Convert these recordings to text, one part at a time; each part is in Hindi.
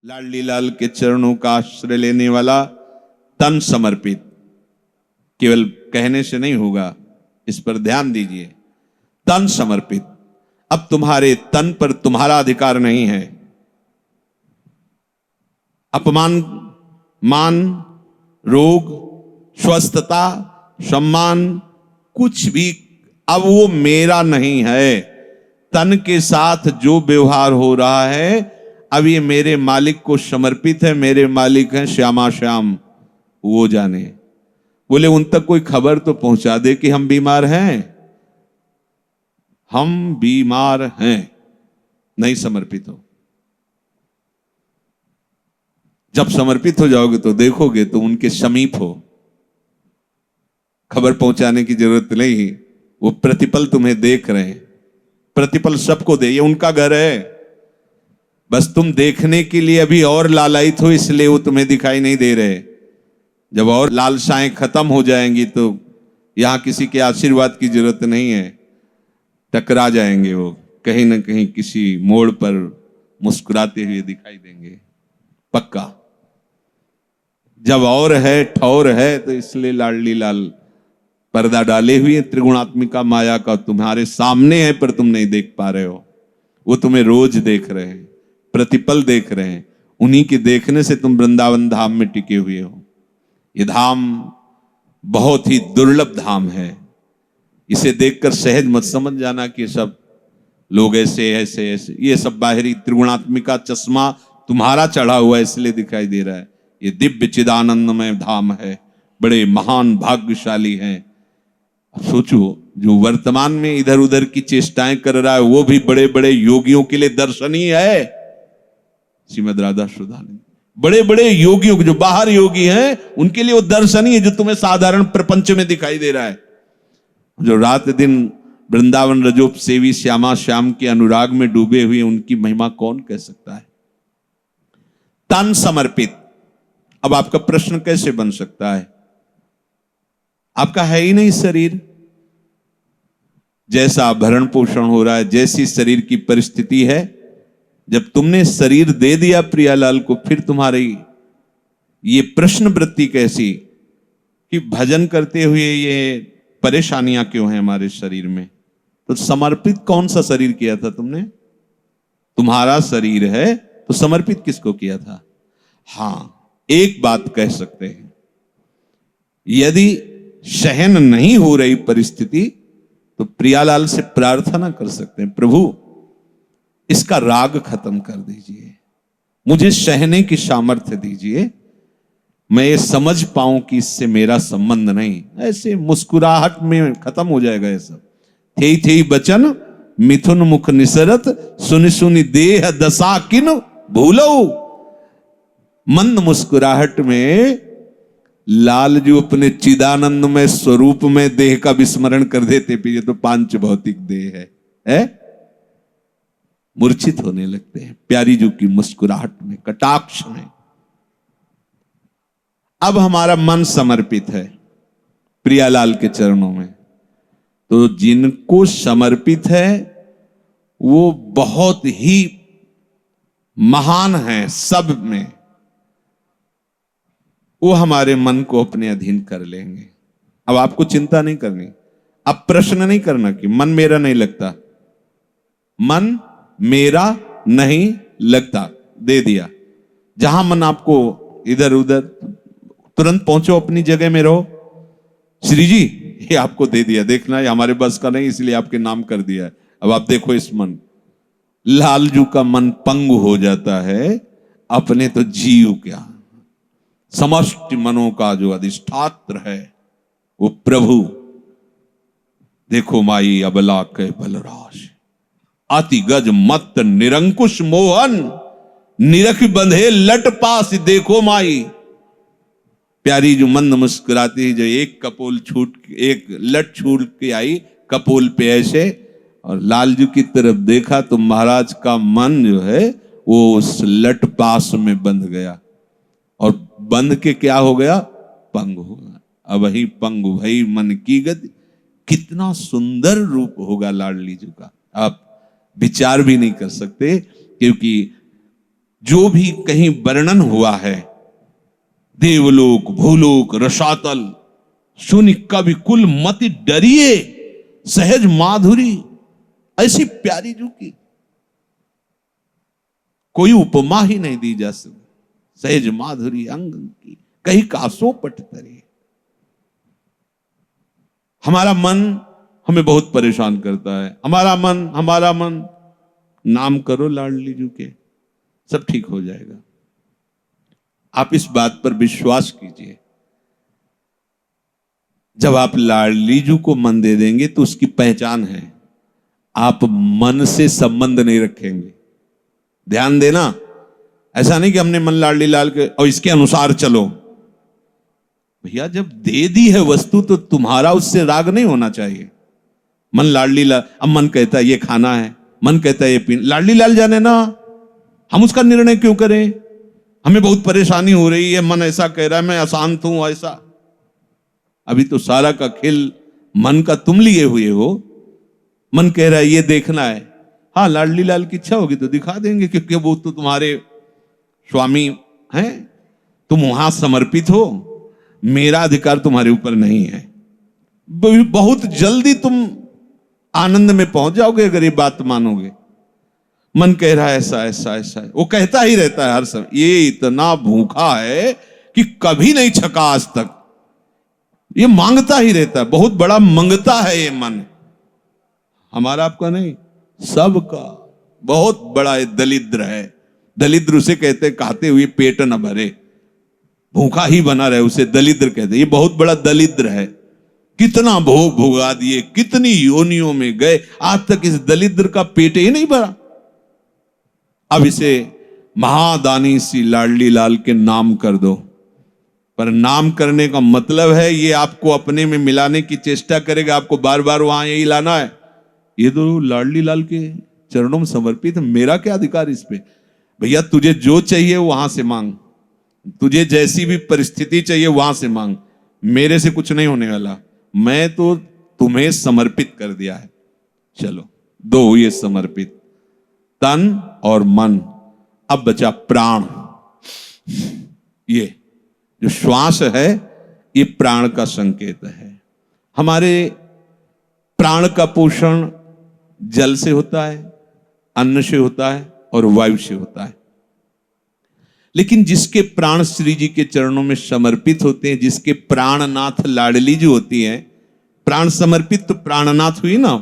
लाडली लाल के चरणों का आश्रय लेने वाला तन समर्पित केवल कहने से नहीं होगा, इस पर ध्यान दीजिए। तन समर्पित। अब तुम्हारे तन पर तुम्हारा अधिकार नहीं है। अपमान, मान, रोग, स्वस्थता, सम्मान, कुछ भी अब वो मेरा नहीं है। तन के साथ जो व्यवहार हो रहा है अब ये मेरे मालिक को समर्पित है। मेरे मालिक हैं श्यामा श्याम, वो जाने। बोले उन तक कोई खबर तो पहुंचा दे कि हम बीमार हैं। हम बीमार हैं, नहीं समर्पित हो। जब समर्पित हो जाओगे तो देखोगे तो उनके समीप हो। खबर पहुंचाने की जरूरत नहीं, वो प्रतिपल तुम्हें देख रहे हैं। प्रतिपल सबको दे, ये उनका घर है। बस तुम देखने के लिए अभी और लालायित हो, इसलिए वो तुम्हें दिखाई नहीं दे रहे। जब और लालसाएं खत्म हो जाएंगी तो यहां किसी के आशीर्वाद की जरूरत नहीं है। टकरा जाएंगे वो, कहीं ना कहीं किसी मोड़ पर मुस्कुराते हुए दिखाई देंगे, पक्का। जब और है, ठौर है, तो इसलिए लाडली लाल पर्दा डाले हुए त्रिगुणात्मिका माया का तुम्हारे सामने है, पर तुम नहीं देख पा रहे हो। वो तुम्हें रोज देख रहे हैं, प्रतिपल देख रहे हैं। उन्हीं के देखने से तुम वृंदावन धाम में टिके हुए हो। ये धाम बहुत ही दुर्लभ धाम है। इसे देखकर सहज मत समझ जाना कि सब लोग ऐसे ऐसे ऐसे, ये सब बाहरी त्रिगुणात्मिका चश्मा तुम्हारा चढ़ा हुआ है इसलिए दिखाई दे रहा है। ये दिव्य चिदानंदमय धाम है, बड़े महान भाग्यशाली हैं। अब सोचो, जो वर्तमान में इधर उधर की चेष्टाएं कर रहा है वो भी बड़े बड़े योगियों के लिए दर्शनीय है। श्रीमद राधा सुधानंद बड़े बड़े योगियों, जो बाहर योगी हैं, उनके लिए वो दर्शनीय, जो तुम्हें साधारण प्रपंच में दिखाई दे रहा है। जो रात दिन वृंदावन रजोप सेवी श्यामा श्याम के अनुराग में डूबे हुए, उनकी महिमा कौन कह सकता है। तन समर्पित। अब आपका प्रश्न कैसे बन सकता है? आपका है ही नहीं शरीर। जैसा भरण पोषण हो रहा है, जैसी शरीर की परिस्थिति है, जब तुमने शरीर दे दिया प्रियालाल को, फिर तुम्हारी ये प्रश्न वृत्ति कैसी कि भजन करते हुए ये परेशानियां क्यों हैं हमारे शरीर में? तो समर्पित कौन सा शरीर किया था तुमने? तुम्हारा शरीर है तो समर्पित किसको किया था? हां, एक बात कह सकते हैं, यदि सहन नहीं हो रही परिस्थिति तो प्रियालाल से प्रार्थना कर सकते हैं, प्रभु इसका राग खत्म कर दीजिए, मुझे सहने की सामर्थ्य दीजिए, मैं ये समझ पाऊं कि इससे मेरा संबंध नहीं। ऐसे मुस्कुराहट में खत्म हो जाएगा ये सब। थे थे बचन मिथुन मुख निसरत, सुनि सुनि देह दशा किन भूलो। मंद मुस्कुराहट में लाल जो अपने चिदानंद में स्वरूप में देह का विस्मरण कर देते, ये तो पांच भौतिक देह है? मूर्छित होने लगते हैं प्यारी जी की मुस्कुराहट में, कटाक्ष में। अब हमारा मन समर्पित है प्रियालाल के चरणों में, तो जिनको समर्पित है वो बहुत ही महान है सब में। वो हमारे मन को अपने अधीन कर लेंगे। अब आपको चिंता नहीं करनी, अब प्रश्न नहीं करना कि मन मेरा नहीं लगता। मन मेरा नहीं लगता, दे दिया। जहां मन आपको इधर उधर, तुरंत पहुंचो, अपनी जगह में रहो। श्री जी ये आपको दे दिया, देखना ये हमारे बस का नहीं, इसलिए आपके नाम कर दिया है। अब आप देखो इस मन, लालजू का मन पंगु हो जाता है, अपने तो जीव क्या, समस्त मनों का जो अधिष्ठात्र है वो प्रभु। देखो माई अबला के बलराज, अति गज मत निरंकुश मोहन, निरख बंधे लट पास देखो माई। प्यारी जो मंद मुस्कुराती है, जो एक कपोल छूट, एक लट छूट के आई कपोल पे ऐसे, और लालजू की तरफ देखा तो महाराज का मन जो है वो उस लट पास में बंध गया, और बंध के क्या हो गया? पंग हो गया। अब वही पंग भई मन की गति। कितना सुंदर रूप होगा लाडली जी का, आप विचार भी नहीं कर सकते। क्योंकि जो भी कहीं वर्णन हुआ है, देवलोक, भूलोक, रसातल, सुनि कवि कुल मति डरिए, सहज माधुरी, ऐसी प्यारी जू की कोई उपमा ही नहीं दी जा सकती। सहज माधुरी अंग की कहीं कासो पट तरे। हमारा मन हमें बहुत परेशान करता है। हमारा मन नाम करो लाडली जू के, सब ठीक हो जाएगा। आप इस बात पर विश्वास कीजिए, जब आप लाडली जू को मन दे देंगे तो उसकी पहचान है, आप मन से संबंध नहीं रखेंगे। ध्यान देना, ऐसा नहीं कि हमने मन लाडली लाल के और इसके अनुसार चलो। भैया जब दे दी है वस्तु तो तुम्हारा उससे राग नहीं होना चाहिए। मन लाडली लाल, अब मन कहता है ये खाना है, मन कहता है ये पीना, लाडली लाल जाने ना, हम उसका निर्णय क्यों करें? हमें बहुत परेशानी हो रही है, मन ऐसा कह रहा है, मैं अशांत हूं, ऐसा। अभी तो सारा का खेल मन का तुम लिए हुए हो। मन कह रहा है ये देखना है, हाँ लाडली लाल की इच्छा होगी तो दिखा देंगे, क्योंकि वो तो तुम्हारे स्वामी हैं, तुम वहां समर्पित हो, मेरा अधिकार तुम्हारे ऊपर नहीं है। बहुत जल्दी तुम आनंद में पहुंच जाओगे अगर ये बात मानोगे। मन कह रहा है ऐसा ऐसा ऐसा, वो कहता ही रहता है हर समय, ये इतना भूखा है कि कभी नहीं छका आज तक, ये मांगता ही रहता है, बहुत बड़ा मंगता है ये मन। हमारा आपका नहीं, सबका बहुत बड़ा ये दलिद्र है। दलिद्र उसे कहते खाते हुए पेट न भरे, भूखा ही बना रहे, उसे दलिद्र कहते। ये बहुत बड़ा दलिद्र है। कितना भोग भोगा दिए, कितनी योनियों में गए, आज तक इस दलिद्र का पेट ही नहीं भरा। अब इसे महादानी सी लाडली लाल के नाम कर दो। पर नाम करने का मतलब है ये आपको अपने में मिलाने की चेष्टा करेगा, आपको बार बार वहां यही लाना है। ये तो लाडली लाल के चरणों में समर्पित है, मेरा क्या अधिकार इस पे? भैया तुझे जो चाहिए वहां से मांग, तुझे जैसी भी परिस्थिति चाहिए वहां से मांग, मेरे से कुछ नहीं होने वाला। मैं तो तुम्हें समर्पित कर दिया है। चलो दो हुए समर्पित, तन और मन। अब बचा प्राण। ये जो श्वास है ये प्राण का संकेत है। हमारे प्राण का पोषण जल से होता है, अन्न से होता है और वायु से होता है। लेकिन जिसके प्राण श्री जी के चरणों में समर्पित होते हैं, जिसके प्राणनाथ लाडली जी होती है, प्राण समर्पित तो प्राणनाथ हुई ना,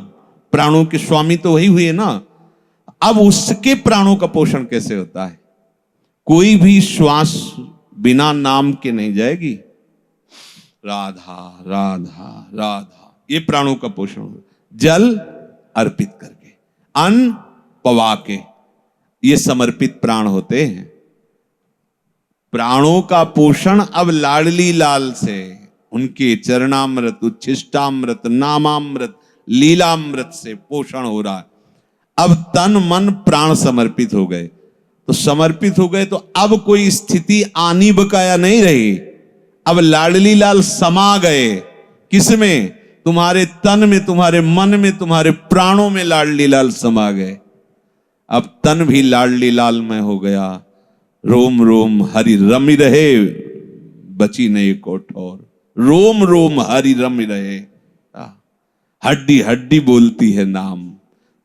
प्राणों के स्वामी तो वही हुए ना। अब उसके प्राणों का पोषण कैसे होता है? कोई भी श्वास बिना नाम के नहीं जाएगी। राधा राधा राधा, ये प्राणों का पोषण। जल अर्पित करके, अन्न पवा के, ये समर्पित प्राण होते हैं। प्राणों का पोषण अब लाडली लाल से, उनके चरणामृत, उच्छिष्टामृत, नामामृत, लीलामृत से पोषण हो रहा है। अब तन मन प्राण समर्पित हो गए, तो समर्पित हो गए तो अब कोई स्थिति आनी बकाया नहीं रही। अब लाडली लाल समा गए किसमें? तुम्हारे तन में, तुम्हारे मन में, तुम्हारे प्राणों में लाडली लाल समा गए। अब तन भी लाडली लाल में हो गया। रोम रोम हरि रमि रहे, बची नहीं कोठौर। रोम रोम हरि रमि रहे, हड्डी हड्डी बोलती है नाम।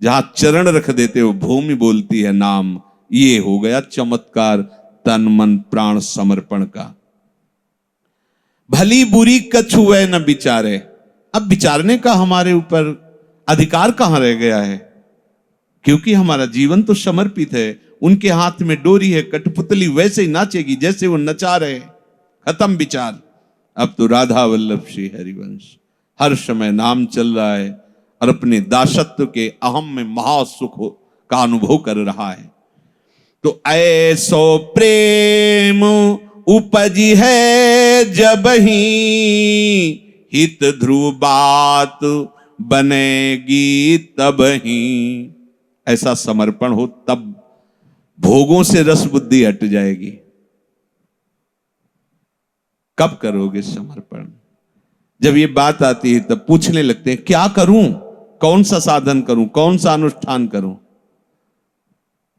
जहां चरण रख देते हो भूमि बोलती है नाम। ये हो गया चमत्कार तन मन प्राण समर्पण का। भली बुरी कछु वह न विचारे। अब विचारने का हमारे ऊपर अधिकार कहां रह गया है? क्योंकि हमारा जीवन तो समर्पित है। उनके हाथ में डोरी है, कठपुतली वैसे ही नाचेगी जैसे वो नचा रहे। खत्म विचार। अब तो राधा वल्लभ श्री हरिवंश, हर समय नाम चल रहा है और अपने दासत्व के अहम में महासुख का अनुभव कर रहा है। तो ऐसो प्रेम उपजी है जब ही, हित ध्रुव बात बनेगी तब ही। ऐसा समर्पण हो तब भोगों से रस बुद्धि हट जाएगी। कब करोगे समर्पण? जब ये बात आती है तब पूछने लगते हैं क्या करूं, कौन सा साधन करूं, कौन सा अनुष्ठान करूं?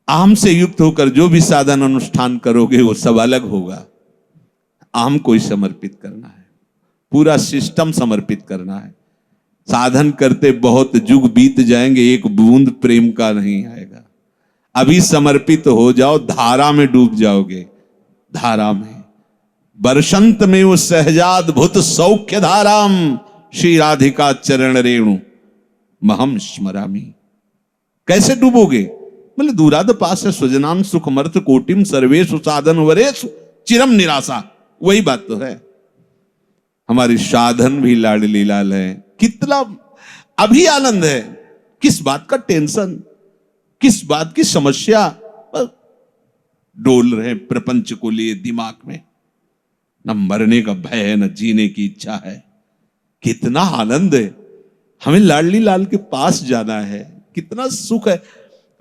अहम से युक्त होकर जो भी साधन अनुष्ठान करोगे वो सब अलग होगा। अहम को ही समर्पित करना है, पूरा सिस्टम समर्पित करना है। साधन करते बहुत युग बीत जाएंगे, एक बूंद प्रेम का नहीं आएगा। अभी समर्पित हो जाओ, धारा में डूब जाओगे। धारा में बरसंत में वो सहजाद्भुत सौख्य धाराम श्री राधिका चरण रेणु महम स्मरामि। कैसे डूबोगे? बोले दूराद पास है स्वजनान सुखमर्थ कोटिम सर्वेषु साधन वरेषु चिरम निराशा। वही बात तो है। हमारी साधन भी लाडली लाल है। कितना अभी आनंद है, किस बात का टेंशन, किस बात की समस्या? डोल रहे प्रपंच को लिए दिमाग में। न मरने का भय है, न जीने की इच्छा है। कितना आनंद है। हमें लाडली लाल के पास जाना है, कितना सुख है।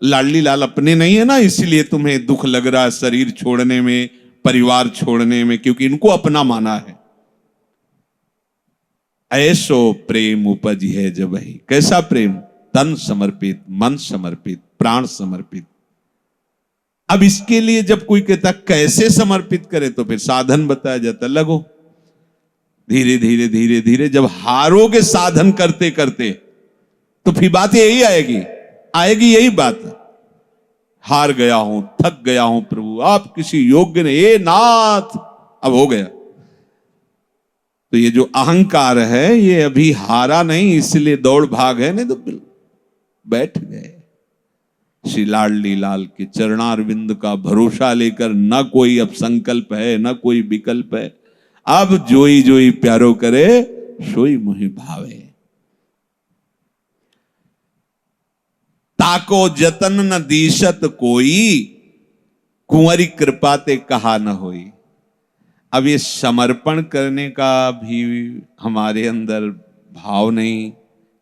लाडली लाल अपने नहीं है ना, इसलिए तुम्हें दुख लग रहा है शरीर छोड़ने में, परिवार छोड़ने में, क्योंकि इनको अपना माना है। ऐसो प्रेम उपज है जब ही। कैसा प्रेम? तन समर्पित, मन समर्पित, प्राण समर्पित। अब इसके लिए जब कोई कहता कैसे समर्पित करे, तो फिर साधन बताया जाता। लगो धीरे धीरे धीरे धीरे, जब हारोगे साधन करते करते, तो फिर बात यही आएगी यही बात। हार गया हूं, थक गया हूं प्रभु, आप किसी योग्य ने, ए नाथ, अब हो गया। तो ये जो अहंकार है, ये अभी हारा नहीं, इसलिए दौड़ भाग है, नहीं तो बैठ गए। श्री लाडली लाल के चरणारविंद का भरोसा लेकर न कोई अब संकल्प है, न कोई विकल्प है। अब जोई जोई प्यारो करे, सोई मोहि भावे। ताको जतन न दीशत कोई, कुंवरी कृपा ते कहा न होई। अब ये समर्पण करने का भी हमारे अंदर भाव नहीं।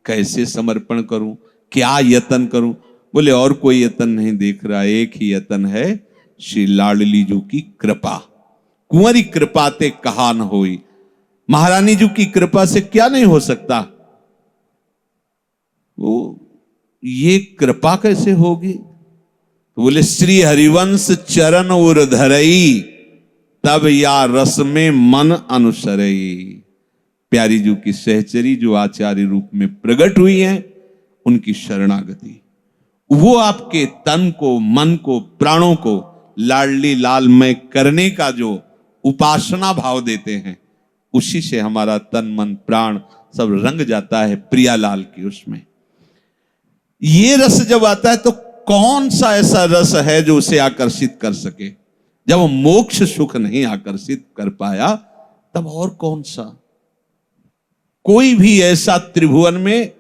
कैसे समर्पण करूं, क्या यतन करूं? बोले और कोई यतन नहीं दिख रहा, एक ही यतन है, श्री लाडली जी की कृपा। कुंवरी कृपा ते कहा न होई। महारानी जी की कृपा से क्या नहीं हो सकता? वो ये कृपा कैसे होगी? तो बोले श्री हरिवंश चरण उर धरई, तब या रस में मन अनुसरई। प्यारी जी की सहचरी जो आचार्य रूप में प्रकट हुई हैं, उनकी शरणागति, वो आपके तन को, मन को, प्राणों को लाडली लाल में करने का जो उपासना भाव देते हैं, उसी से हमारा तन मन प्राण सब रंग जाता है प्रियालाल की उसमें। ये रस जब आता है तो कौन सा ऐसा रस है जो उसे आकर्षित कर सके? जब वो मोक्ष सुख नहीं आकर्षित कर पाया, तब और कौन सा? कोई भी ऐसा त्रिभुवन में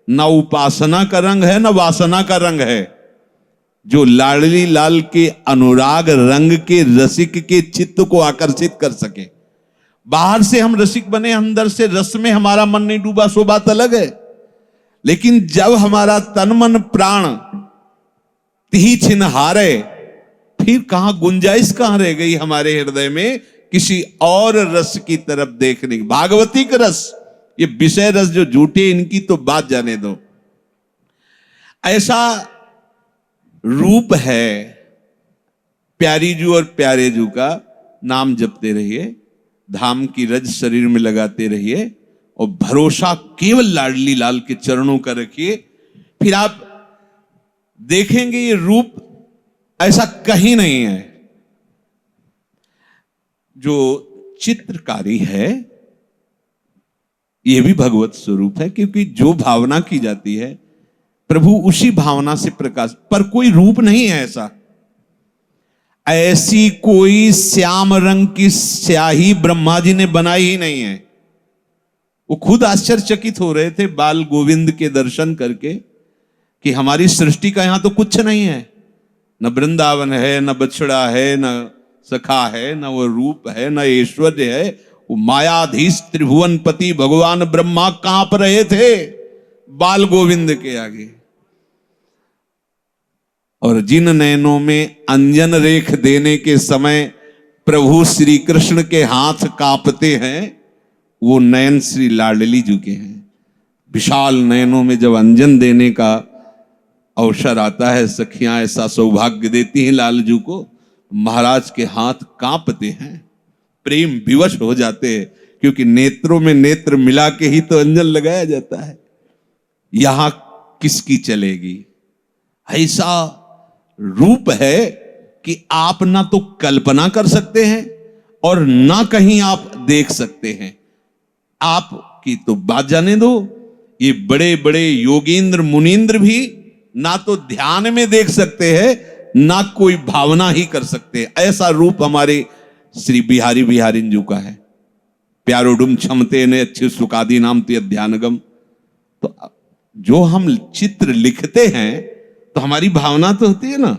न उपासना का रंग है, न वासना का रंग है, जो लाडली लाल के अनुराग रंग के रसिक के चित्त को आकर्षित कर सके। बाहर से हम रसिक बने, अंदर से रस में हमारा मन नहीं डूबा, सो बात अलग है। लेकिन जब हमारा तन मन प्राण तिही छिन हारे, फिर कहां गुंजाइश कहां रह गई हमारे हृदय में किसी और रस की तरफ देखने की? भागवती का रस, ये विषय रस जो झूठे, इनकी तो बात जाने दो। ऐसा रूप है प्यारी जू और प्यारे जू का। नाम जपते रहिए, धाम की रज शरीर में लगाते रहिए, और भरोसा केवल लाडली लाल के चरणों का रखिए। फिर आप देखेंगे ये रूप ऐसा कहीं नहीं है। जो चित्रकारी है, यह भी भगवत स्वरूप है, क्योंकि जो भावना की जाती है प्रभु उसी भावना से प्रकाश, पर कोई रूप नहीं है ऐसा। ऐसी कोई श्याम रंग की स्याही ब्रह्मा जी ने बनाई ही नहीं है। वो खुद आश्चर्यचकित हो रहे थे बाल गोविंद के दर्शन करके कि हमारी सृष्टि का यहां तो कुछ नहीं है, न वृंदावन है, न बछड़ा है, न सखा है, न वो रूप है, न ऐश्वर्य है। वो मायाधीश त्रिभुवनपति भगवान ब्रह्मा कांप रहे थे बाल गोविंद के आगे। और जिन नयनों में अंजन रेख देने के समय प्रभु श्री कृष्ण के हाथ कांपते हैं, वो नयन श्री लाडली जी के हैं। विशाल नयनों में जब अंजन देने का अवसर आता है, सखियां ऐसा सौभाग्य देती हैं लालजू को, महाराज के हाथ कांपते हैं, प्रेम विवश हो जाते हैं, क्योंकि नेत्रों में नेत्र मिला के ही तो अंजन लगाया जाता है। यहां किसकी चलेगी? ऐसा रूप है कि आप ना तो कल्पना कर सकते हैं और ना कहीं आप देख सकते हैं। आपकी तो बात जाने दो, ये बड़े बड़े योगींद्र मुनींद्र भी ना तो ध्यान में देख सकते हैं, ना कोई भावना ही कर सकते हैं। ऐसा रूप हमारे श्री बिहारी बिहारिन जी का है। प्यारोडुम क्षमते ने अच्छे सुकादि नाम ते ध्यानगम। तो जो हम चित्र लिखते हैं तो हमारी भावना तो होती है ना,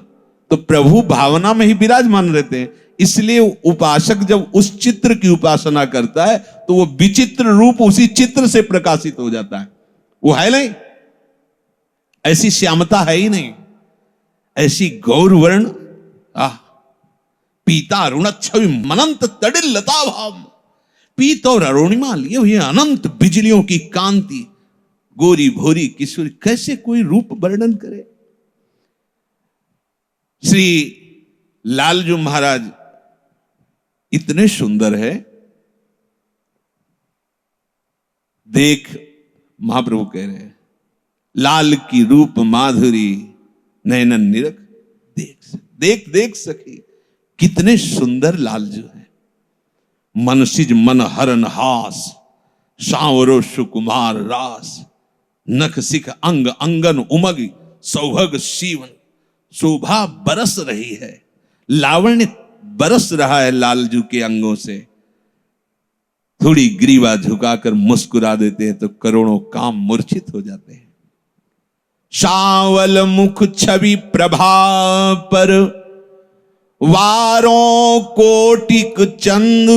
तो प्रभु भावना में ही विराजमान रहते हैं। इसलिए उपासक जब उस चित्र की उपासना करता है तो वो विचित्र रूप उसी चित्र से प्रकाशित हो जाता है। वो है नहीं, ऐसी श्यामता है ही नहीं, ऐसी गौरवर्ण पीता अरुण छवि मनंत तड़िल लता भाव। पीत और अरुणिमा लिए हुए अनंत बिजलियों की कांति, गोरी भोरी किशोरी, कैसे कोई रूप वर्णन करे। श्री लालजू महाराज इतने सुंदर है, देख महाप्रभु कह रहे हैं, लाल की रूप माधुरी नैनन निरख देख देख देख सके। कितने सुंदर लालजू है। मनसिज मन हरन हास, सांवरो सुकुमार रास, नख सिख अंग अंगन उमग, सौभग सीवन। शोभा बरस रही है, लावण्य बरस रहा है लालजू के अंगों से। थोड़ी ग्रीवा झुकाकर मुस्कुरा देते हैं तो करोड़ों काम मूर्छित हो जाते हैं। सावल मुख छवि प्रभा पर, वारों कोटिक चंद,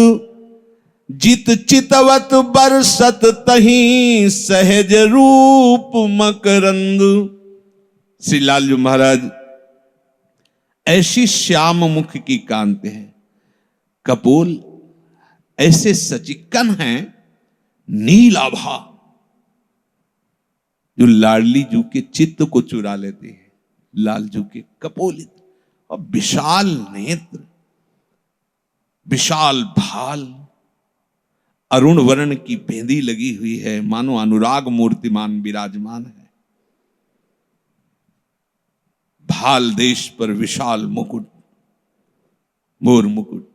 जित चितवत बरसत तहीं सहज रूप मकरंद। श्री लालजू महाराज ऐसी श्याम मुख की कांति है, कपोल ऐसे सचिक्कन हैं, नीलाभा जो लाडली जू के चित्त को चुरा लेते हैं। लालजू के कपोलित और विशाल नेत्र, विशाल भाल, अरुण वर्ण की बेंदी लगी हुई है, मानो अनुराग मूर्तिमान विराजमान है। भाल देश पर विशाल मुकुट, मोर मुकुट,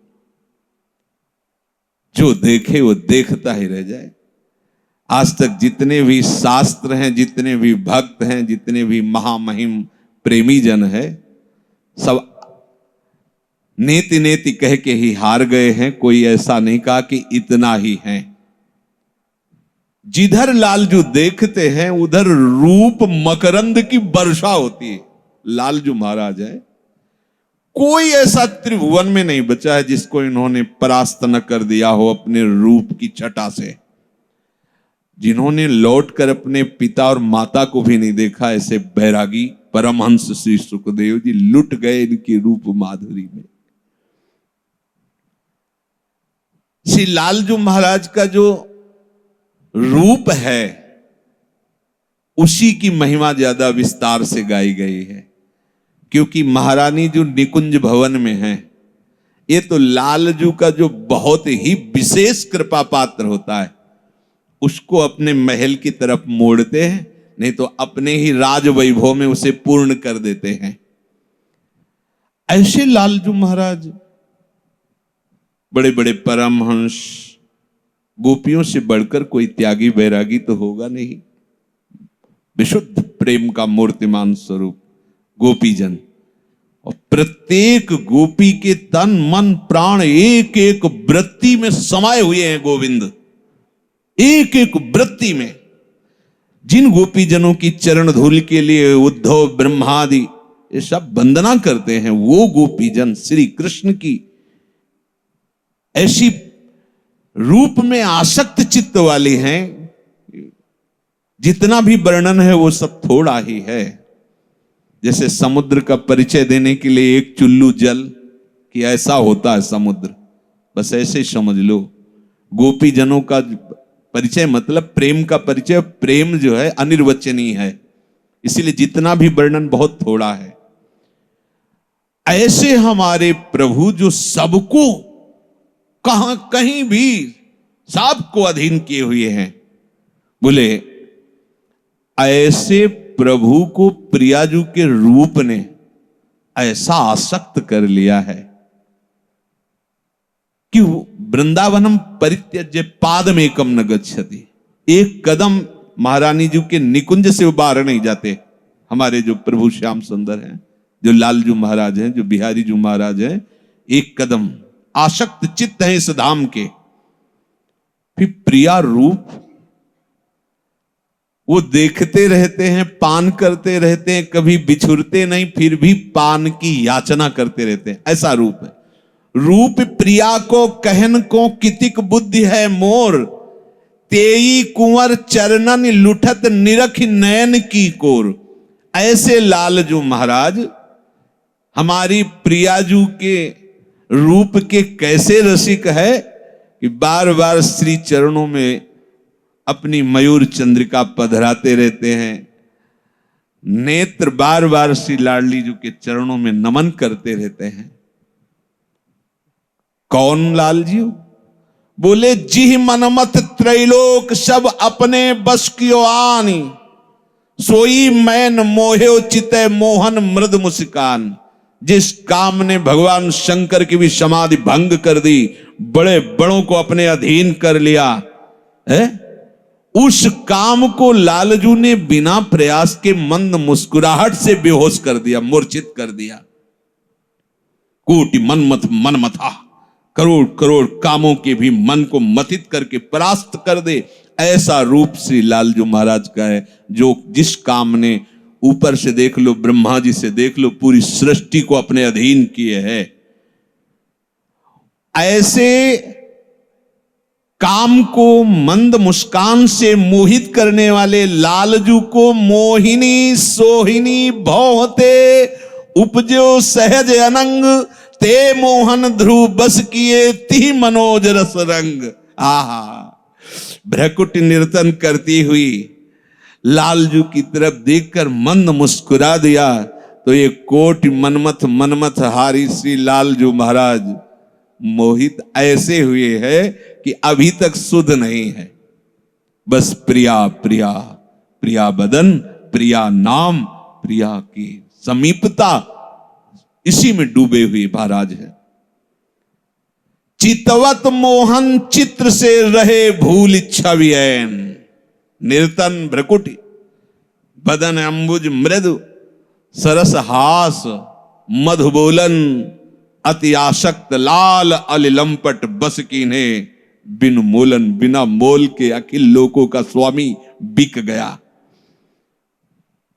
जो देखे वो देखता ही रह जाए। आज तक जितने भी शास्त्र हैं, जितने भी भक्त हैं, जितने भी महामहिम प्रेमी जन है, सब नेति नेति कह के ही हार गए हैं। कोई ऐसा नहीं कहा कि इतना ही है। जिधर लालजू देखते हैं उधर रूप मकरंद की वर्षा होती है। लालजू महाराज है, कोई ऐसा त्रिभुवन में नहीं बचा है जिसको इन्होंने परास्त न कर दिया हो अपने रूप की छटा से। जिन्होंने लौटकर अपने पिता और माता को भी नहीं देखा, ऐसे बैरागी परमहंस श्री सुखदेव जी लुट गए इनकी रूप माधुरी में। श्री लालजू महाराज का जो रूप है उसी की महिमा ज्यादा विस्तार से गाई गई है, क्योंकि महारानी जो निकुंज भवन में है, ये तो लालजू का जो बहुत ही विशेष कृपा पात्र होता है, उसको अपने महल की तरफ मोड़ते हैं, नहीं तो अपने ही राज वैभव में उसे पूर्ण कर देते हैं। ऐसे लालजू महाराज बड़े बड़े परमहंस, गोपियों से बढ़कर कोई त्यागी बैरागी तो होगा नहीं। विशुद्ध प्रेम का मूर्तिमान स्वरूप गोपीजन, और प्रत्येक गोपी के तन मन प्राण एक एक वृत्ति में समाये हुए हैं गोविंद। एक एक वृत्ति में जिन गोपीजनों की चरण धूल के लिए उद्धव ब्रह्मादि ये सब वंदना करते हैं, वो गोपीजन श्री कृष्ण की ऐसी रूप में आसक्त चित्त वाली हैं, जितना भी वर्णन है वो सब थोड़ा ही है। जैसे समुद्र का परिचय देने के लिए एक चुल्लू जल कि ऐसा होता है समुद्र, बस ऐसे ही समझ लो। गोपी जनों का परिचय मतलब प्रेम का परिचय। प्रेम जो है अनिर्वचनीय है, इसीलिए जितना भी वर्णन बहुत थोड़ा है। ऐसे हमारे प्रभु जो सबको कहां कहीं भी सबको अधीन किए हुए हैं, बोले ऐसे प्रभु को प्रियाजू के रूप ने ऐसा आसक्त कर लिया है कि वृंदावनम परित्यज्य पादमेकम न गच्छति। एक कदम महारानी जी के निकुंज से बाहर नहीं जाते हमारे जो प्रभु श्याम सुंदर हैं, जो लालजू महाराज हैं, जो बिहारी जू महाराज हैं, एक कदम आसक्त चित्त है इस धाम के। फिर प्रिया रूप वो देखते रहते हैं, पान करते रहते हैं, कभी बिछुरते नहीं, फिर भी पान की याचना करते रहते हैं, ऐसा रूप है। रूप प्रिया को कहन को कितिक बुद्धि है मोर, तेई कुंवर चरणन लुठत निरख नयन की कोर। ऐसे लालजू महाराज हमारी प्रियाजू के रूप के कैसे रसिक है कि बार बार श्री चरणों में अपनी मयूर चंद्रिका पधराते रहते हैं, नेत्र बार बार श्री लाडली जी के चरणों में नमन करते रहते हैं। कौन लाल जी? बोले जिह मनमत त्रैलोक सब अपने बस कियो आनी, सोई मैन मोहे चितय मोहन मृद मुस्कान। जिस काम ने भगवान शंकर की भी समाधि भंग कर दी, बड़े बड़ों को अपने अधीन कर लिया है, उस काम को लालजू ने बिना प्रयास के मंद मुस्कुराहट से बेहोश कर दिया, मूर्छित कर दिया। कोटि मनमथ मनमथा, करोड़ करोड़ कामों के भी मन को मथित करके परास्त कर दे, ऐसा रूप श्री लालजू महाराज का है। जो जिस काम ने ऊपर से देख लो, ब्रह्मा जी से देख लो, पूरी सृष्टि को अपने अधीन किए है। ऐसे काम को मंद मुस्कान से मोहित करने वाले लालजू को मोहिनी सोहिनी भौते उपजो सहज अनंग, ते मोहन ध्रुव बस किए ती मनोज रस रंग। आहा, भ्रकुट नर्तन करती हुई लालजू की तरफ देखकर मंद मुस्कुरा दिया तो ये कोटि मनमथ मनमथ हारी श्री लालजू महाराज मोहित ऐसे हुए हैं कि अभी तक सुध नहीं है। बस प्रिया प्रिया प्रिया बदन, प्रिया नाम, प्रिया की समीपता, इसी में डूबे हुए महाराज है। चितवत मोहन चित्र से रहे भूल छवि ऐन, निर्तन भ्रकुटी बदन अंबुज मृदु, सरस हास मधुबोलन, अति आसक्त लाल अलिलंपट बस कीन्हे, बिन मोलन बिना मोल के अखिल लोकों का स्वामी बिक गया।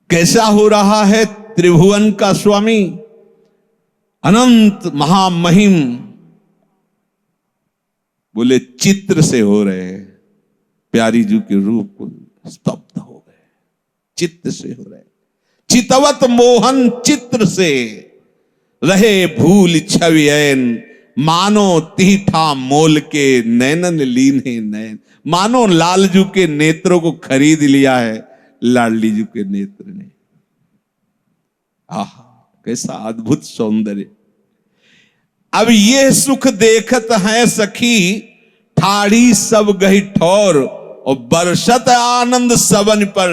कैसा हो रहा है त्रिभुवन का स्वामी, अनंत महामहिम। बोले चित्र से हो रहे हैं, प्यारी जी के रूप को स्तब्ध हो गए, चित्र से हो रहे। चितवत मोहन चित्र से रहे भूल छवि ऐन, मानो तीठा मोल के नैनन लीने नैन। मानो लालजू के नेत्रों को खरीद लिया है लाडली जी के नेत्र ने। आहा, कैसा अद्भुत सौंदर्य। अब ये सुख देखत है सखी, ठाड़ी सब गही ठौर, और बरसत आनंद सबन पर,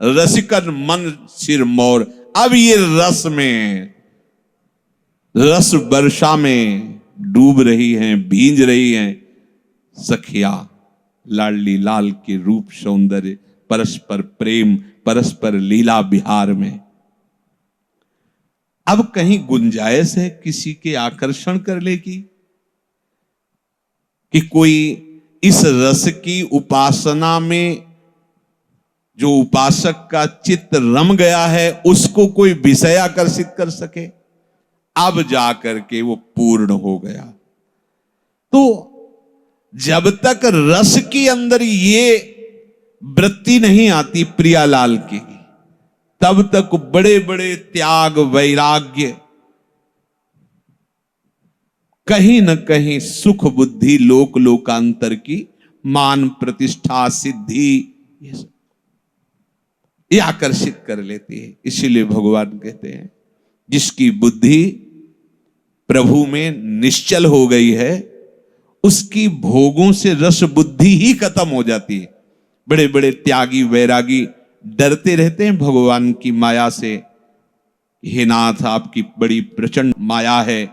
रसिकन मन सिर मोर। अब ये रस में, रस वर्षा में डूब रही हैं, भींज रही हैं सखिया लाडली लाल के रूप सौंदर्य, परस्पर प्रेम, परस्पर लीला विहार में। अब कहीं गुंजाइश है किसी के आकर्षण करने की, कि कोई इस रस की उपासना में जो उपासक का चित्त रम गया है उसको कोई विषय आकर्षित कर सके। अब जाकर के वो पूर्ण हो गया। तो जब तक रस के अंदर ये वृत्ति नहीं आती प्रियालाल की, तब तक बड़े बड़े त्याग वैराग्य, कहीं न कहीं सुख बुद्धि लोक लोकांतर की मान प्रतिष्ठा सिद्धि, ये सब ये आकर्षित कर लेती है। इसीलिए भगवान कहते हैं जिसकी बुद्धि प्रभु में निश्चल हो गई है उसकी भोगों से रस बुद्धि ही खत्म हो जाती है। बड़े बड़े त्यागी वैरागी डरते रहते हैं भगवान की माया से। हे नाथ, आपकी बड़ी प्रचंड माया है,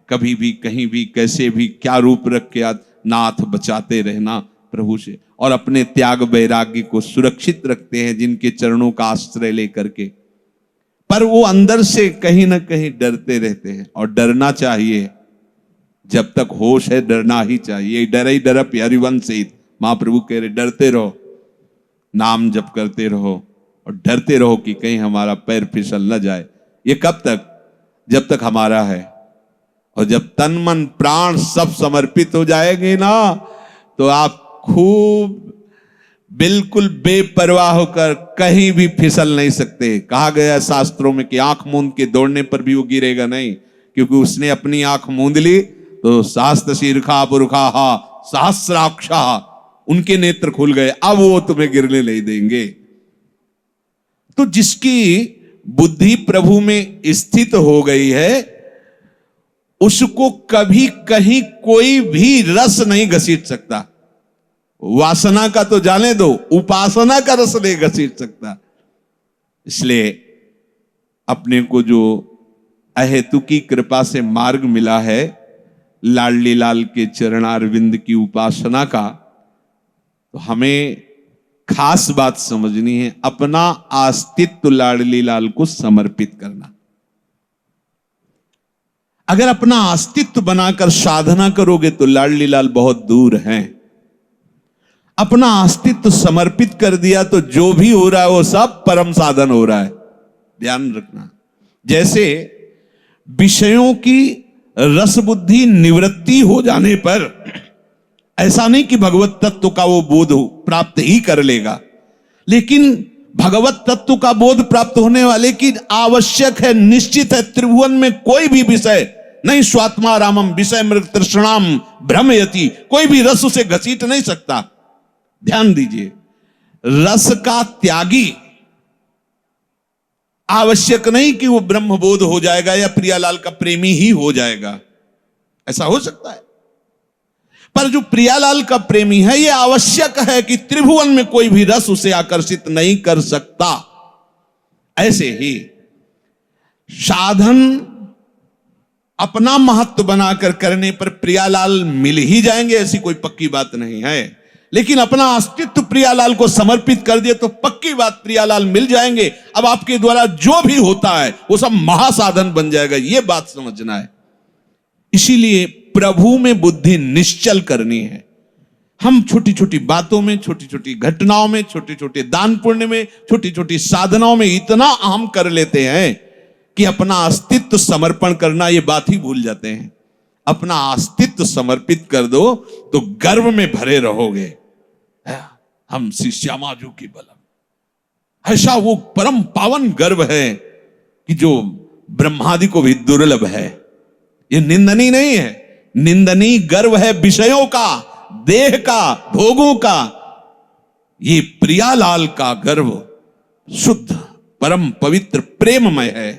कभी भी कहीं भी कैसे भी क्या रूप रख के नाथ बचाते रहना प्रभु से। और अपने त्याग वैराग्य को सुरक्षित रखते हैं जिनके चरणों का आश्रय लेकर के, पर वो अंदर से कहीं ना कहीं डरते रहते हैं। और डरना चाहिए, जब तक होश है डरना ही चाहिए। डर ही डरप हरिवंश से महाप्रभु कह रहे डरते रहो, नाम जप करते रहो और डरते रहो कि कहीं हमारा पैर फिसल न जाए। ये कब तक? जब तक हमारा है। और जब तन मन प्राण सब समर्पित हो जाएंगे ना, तो आप खूब बिल्कुल बेपरवाह होकर कहीं भी फिसल नहीं सकते। कहा गया शास्त्रों में कि आंख मूंद के दौड़ने पर भी वो गिरेगा नहीं, क्योंकि उसने अपनी आंख मूंद ली तो सहस्त्र शीर्षा पुरुषा सहस्राक्षा, उनके नेत्र खुल गए, अब वो तुम्हें गिरने नहीं देंगे। तो जिसकी बुद्धि प्रभु में स्थित हो गई है उसको कभी कहीं कोई भी रस नहीं घसीट सकता। वासना का तो जाने दो, उपासना का रस नहीं घसीट सकता। इसलिए अपने को जो अहेतु की कृपा से मार्ग मिला है लाडली लाल के चरणारविंद की उपासना का, तो हमें खास बात समझनी है, अपना अस्तित्व लाडली लाल को समर्पित करना। अगर अपना अस्तित्व बनाकर साधना करोगे तो लाडली लाल बहुत दूर हैं। अपना अस्तित्व समर्पित कर दिया तो जो भी हो रहा है वो सब परम साधन हो रहा है। ध्यान रखना, जैसे विषयों की रस बुद्धि निवृत्ति हो जाने पर ऐसा नहीं कि भगवत तत्व का वो बोध प्राप्त ही कर लेगा, लेकिन भगवत तत्व का बोध प्राप्त होने वाले की आवश्यक है, निश्चित है। त्रिभुवन में कोई भी विषय नहीं, स्वात्मा रामम विषय मृग तृष्णाम भ्रमयति, कोई भी रस उसे घसीट नहीं सकता। ध्यान दीजिए, रस का त्यागी आवश्यक नहीं कि वो ब्रह्मबोध हो जाएगा या प्रियालाल का प्रेमी ही हो जाएगा, ऐसा हो सकता है। पर जो प्रियालाल का प्रेमी है, यह आवश्यक है कि त्रिभुवन में कोई भी रस उसे आकर्षित नहीं कर सकता। ऐसे ही साधन अपना महत्व बनाकर करने पर प्रियालाल मिल ही जाएंगे, ऐसी कोई पक्की बात नहीं है। लेकिन अपना अस्तित्व प्रियालाल को समर्पित कर दिए तो पक्की बात प्रियालाल मिल जाएंगे। अब आपके द्वारा जो भी होता है वो सब महासाधन बन जाएगा, यह बात समझना है। इसीलिए प्रभु में बुद्धि निश्चल करनी है। हम छोटी छोटी बातों में, छोटी छोटी घटनाओं में, छोटे छोटे दान पुण्य में, छोटी छोटी साधनाओं में इतना अहम कर लेते हैं कि अपना अस्तित्व समर्पण करना ये बात ही भूल जाते हैं। अपना अस्तित्व समर्पित कर दो तो गर्व में भरे रहोगे। हम श्री श्यामा जी की बलम, ऐसा वो परम पावन गर्व है कि जो ब्रह्मादि को भी दुर्लभ है। ये निंदनीय नहीं है, निंदनीय गर्व है विषयों का, देह का, भोगों का। ये प्रियालाल का गर्व शुद्ध परम पवित्र प्रेममय है।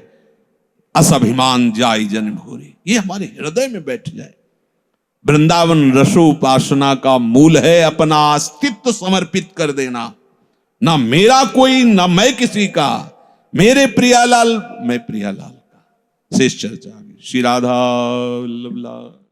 असभिमान जाय जन भूरी, ये हमारे हृदय में बैठ जाए। वृंदावन रसो उपासना का मूल है अपना अस्तित्व समर्पित कर देना। ना मेरा कोई, ना मैं किसी का, मेरे प्रियालाल, मैं प्रियालाल का। शेष चर्चा आगे। श्री राधा वल्लभ लाल।